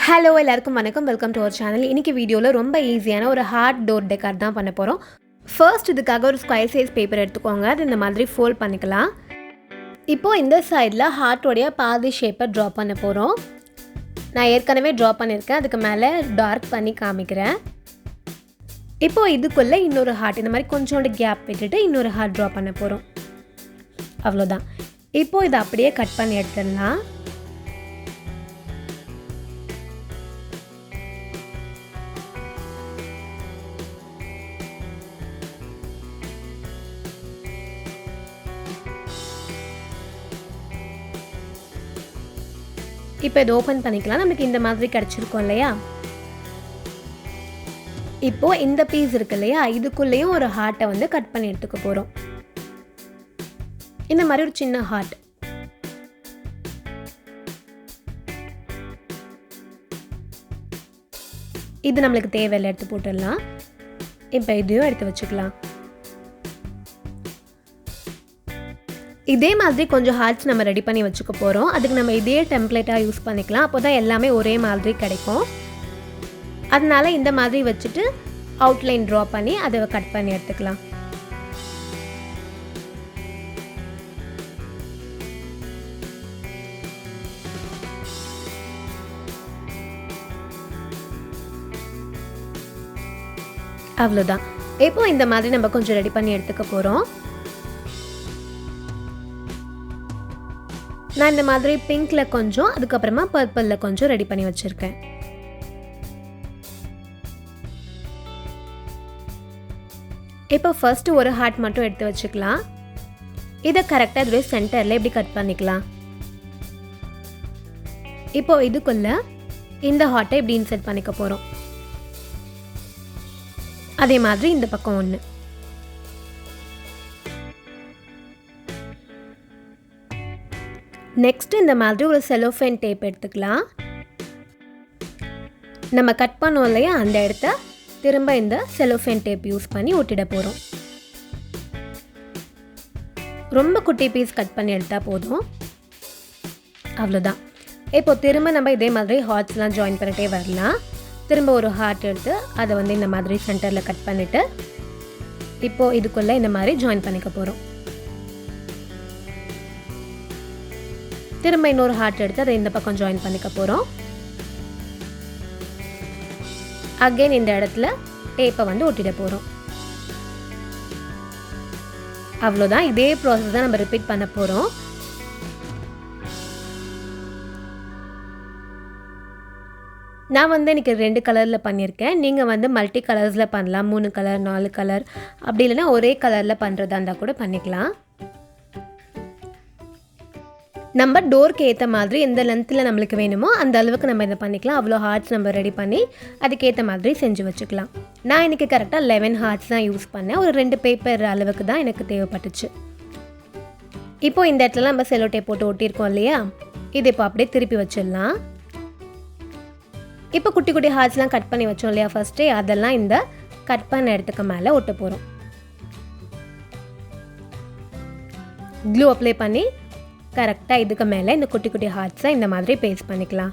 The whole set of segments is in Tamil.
ஹலோ எல்லாருக்கும் வணக்கம். Welcome to our channel. இன்றைக்கி வீடியோவில் ரொம்ப ஈஸியான ஒரு ஹார்ட் டோர் டெக்கார் தான் பண்ண போகிறோம். ஃபர்ஸ்ட் இதுக்காக ஒரு ஸ்கொயர் சைஸ் பேப்பர் எடுத்துக்கோங்க. அது இந்த மாதிரி ஃபோல்ட் பண்ணிக்கலாம். இப்போது இந்த சைடில் ஹார்ட்டோடைய பாதி ஷேப்பை ட்ரா பண்ண போகிறோம். நான் ஏற்கனவே ட்ரா பண்ணியிருக்கேன். அதுக்கு மேலே டார்க் பண்ணி காமிக்கிறேன். இப்போது இதுக்குள்ளே இன்னொரு ஹார்ட் இந்த மாதிரி கொஞ்சோண்டு கேப் விட்டுட்டு இன்னொரு ஹார்ட் ட்ரா பண்ண போகிறோம். அவ்வளோதான். இப்போது இதை அப்படியே கட் பண்ணி எடுத்துடலாம். இப்போ இதை ஓப்பன் பண்ணிக்கலாம். நமக்கு இந்த மாதிரி கிடச்சிருக்கோம் இல்லையா? இப்போது இந்த பீஸ் இருக்கு இல்லையா, இதுக்குள்ளேயும் ஒரு ஹார்ட்டை வந்து கட் பண்ணி எடுத்துக்க போகிறோம். இந்த மாதிரி ஒரு சின்ன ஹார்ட். இது நம்மளுக்கு தேவையில்லை, எடுத்து போட்டுடலாம். இப்போ இதையும் எடுத்து வச்சுக்கலாம். இதே மாதிரி கொஞ்சம் ஹார்ட்ஸ் நம்ம ரெடி பண்ணி வச்சுக்க போகிறோம். அதுக்கு நம்ம இதே டெம்ப்ளேட்டாக யூஸ் பண்ணிக்கலாம். அப்போ தான் எல்லாமே ஒரே மாதிரி கிடைக்கும். அதனால இந்த மாதிரி வச்சுட்டு அவுட்லைன் ட்ரா பண்ணி அதை கட் பண்ணி எடுத்துக்கலாம். அவ்வளோதான். இப்போ இந்த மாதிரி நம்ம கொஞ்சம் ரெடி பண்ணி எடுத்துக்க போகிறோம். நான் இந்த மாதிரி பிங்க்கில் கொஞ்சம், அதுக்கப்புறமா பர்பிளில் கொஞ்சம் ரெடி பண்ணி வச்சுருக்கேன். இப்போ ஃபர்ஸ்ட்டு ஒரு ஹார்ட் மட்டும் எடுத்து வச்சுக்கலாம். இதை கரெக்டாக இதுவே சென்டரில் இப்படி கட் பண்ணிக்கலாம். இப்போ இதுக்குள்ளே இந்த ஹார்ட்டை இப்படி இன்சர்ட் பண்ணிக்க போகிறோம். அதே மாதிரி இந்த பக்கம் ஒன்று. நெக்ஸ்ட் இந்த மாதிரி ஒரு செலோஃபேன் டேப் எடுத்துக்கலாம். நம்ம கட் பண்ணோம் இல்லையா, அந்த இடத்த திரும்ப இந்த செலோஃபேன் டேப் யூஸ் பண்ணி ஒட்டிட போகிறோம். ரொம்ப குட்டி பீஸ் கட் பண்ணி எடுத்தால் போதும். அவ்வளோதான். இப்போ திரும்ப நம்ம இதே மாதிரி ஹார்ட்ஸ்லாம் ஜாயின் பண்ணிட்டே வரலாம். திரும்ப ஒரு ஹார்ட் எடுத்து அதை வந்து இந்த மாதிரி சென்டரில் கட் பண்ணிவிட்டு இப்போது இதுக்குள்ளே இந்த மாதிரி ஜாயின் பண்ணிக்க போகிறோம். திரும்ப இன்னொரு ஹார்ட் எடுத்து அதை இந்த பக்கம் ஜாயின் பண்ணிக்க போகிறோம். அகைன் இந்த இடத்துல டேப்பை வந்து ஒட்டிட போகிறோம். அவ்வளோதான். இதே ப்ராசஸ் தான் நம்ம ரிப்பீட் பண்ண போகிறோம். நான் வந்து இன்றைக்கி 2 கலரில் பண்ணியிருக்கேன். நீங்கள் வந்து மல்டி கலர்ஸில் பண்ணலாம். 3 கலர், 4 கலர், அப்படி இல்லைன்னா ஒரே கலரில் பண்ணுறதா இருந்தால் கூட பண்ணிக்கலாம். நம்ம டோருக்கு ஏற்ற மாதிரி எந்த லென்த்தில் நம்மளுக்கு வேணுமோ அந்த அளவுக்கு நம்ம இதை பண்ணிக்கலாம். அவ்வளோ ஹார்ட்ஸ் நம்ம ரெடி பண்ணி அதுக்கேற்ற மாதிரி செஞ்சு வச்சுக்கலாம். நான் இன்றைக்கி கரெக்டாக 11 ஹார்ட்ஸ் தான் யூஸ் பண்ணேன். ஒரு 2 பேப்பர் அளவுக்கு தான் எனக்கு தேவைப்பட்டுச்சு. இப்போது இந்த இடத்துல நம்ம செலோ டேப் போட்டு ஒட்டியிருக்கோம் இல்லையா, இது இப்போ அப்படியே திருப்பி வச்சிடலாம். இப்போ குட்டி குட்டி ஹார்ட்ஸ்லாம் கட் பண்ணி வச்சோம் இல்லையா ஃபஸ்ட்டே, அதெல்லாம் இந்த கட் பண்ண இடத்துக்கு மேலே ஒட்ட போகிறோம். க்ளூ அப்ளை பண்ணி கரெக்டாக இதுக்கு மேலே இந்த குட்டி குட்டி ஹார்ட்ஸை இந்த மாதிரி பேஸ்ட் பண்ணிக்கலாம்.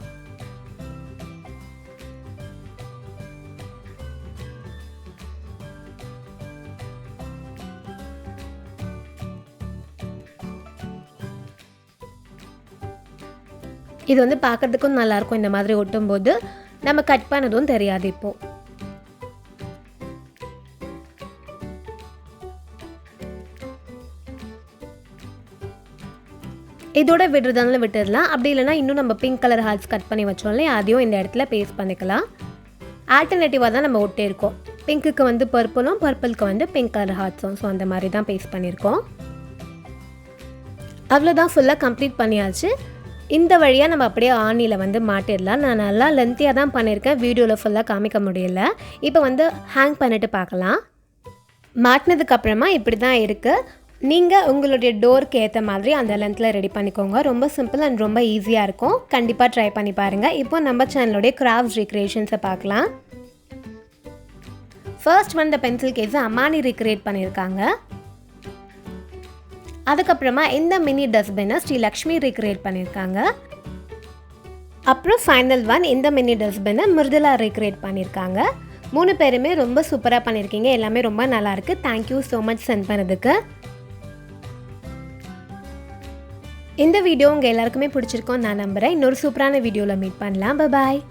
இது வந்து பார்க்குறதுக்கும் நல்லாயிருக்கும். இந்த மாதிரி ஒட்டும்போது நம்ம கட் பண்ணதும் தெரியாது. இப்போது இதோட விடுறதால விட்டுடலாம். அப்படி இல்லைனா இன்னும் நம்ம பிங்க் கலர் ஹார்ட்ஸ் கட் பண்ணி வச்சோம் இல்லையா, அதையும் இந்த இடத்துல பேஸ்ட் பண்ணிக்கலாம். ஆல்டர்னேட்டிவாக தான் நம்ம ஒட்டியிருக்கோம். பிங்க்குக்கு வந்து பர்பிளும், பர்பிளுக்கு வந்து பிங்க் கலர் ஹார்ட்ஸும். ஸோ அந்த மாதிரி தான் பேஸ்ட் பண்ணியிருக்கோம். அவ்வளோதான், ஃபுல்லாக கம்ப்ளீட் பண்ணியாச்சு. இந்த வழியாக நம்ம அப்படியே ஆணியில் வந்து மாட்டிடலாம். நான் நல்லா லென்த்தியாக தான் பண்ணியிருக்கேன். வீடியோவில் ஃபுல்லாக காமிக்க முடியல. இப்போ வந்து ஹேங் பண்ணிட்டு பார்க்கலாம். மாட்டினதுக்கப்புறமா இப்படி தான் இருக்குது. நீங்கள் உங்களுடைய டோருக்கு ஏற்ற மாதிரி அந்த லென்த்தில் ரெடி பண்ணிக்கோங்க. ரொம்ப சிம்பிள் அண்ட் ரொம்ப ஈஸியாக இருக்கும். கண்டிப்பாக ட்ரை பண்ணி பாருங்கள். இப்போ நம்ம சேனலுடைய கிராஃப்ட்ஸ் ரீக்ரியேஷன்ஸை பார்க்கலாம். ஃபர்ஸ்ட் வந்து பென்சில் கேஸை அம்மானி ரீக்ரியேட் பண்ணியிருக்காங்க. அதுக்கப்புறமா இந்த மினி டஸ்ட்பினை ஸ்ரீ லக்ஷ்மி ரீக்ரியேட் பண்ணியிருக்காங்க. அப்புறம் ஃபைனல் ஒன் இந்த மினி டஸ்ட்பினை மிருதுலா ரீக்ரியேட் பண்ணியிருக்காங்க. 3 பேருமே ரொம்ப சூப்பராக பண்ணியிருக்கீங்க. எல்லாமே ரொம்ப நல்லாயிருக்கு. தேங்க்யூ ஸோ மச் சென்ட் பண்ணதுக்கு. இந்த வீடியோ உங்கள் எல்லாருக்குமே பிடிச்சிருக்கோன்னு நான் நம்புகிறேன். இன்னொரு சூப்பரான வீடியோவில் மீட் பண்ணலாம். பாய்.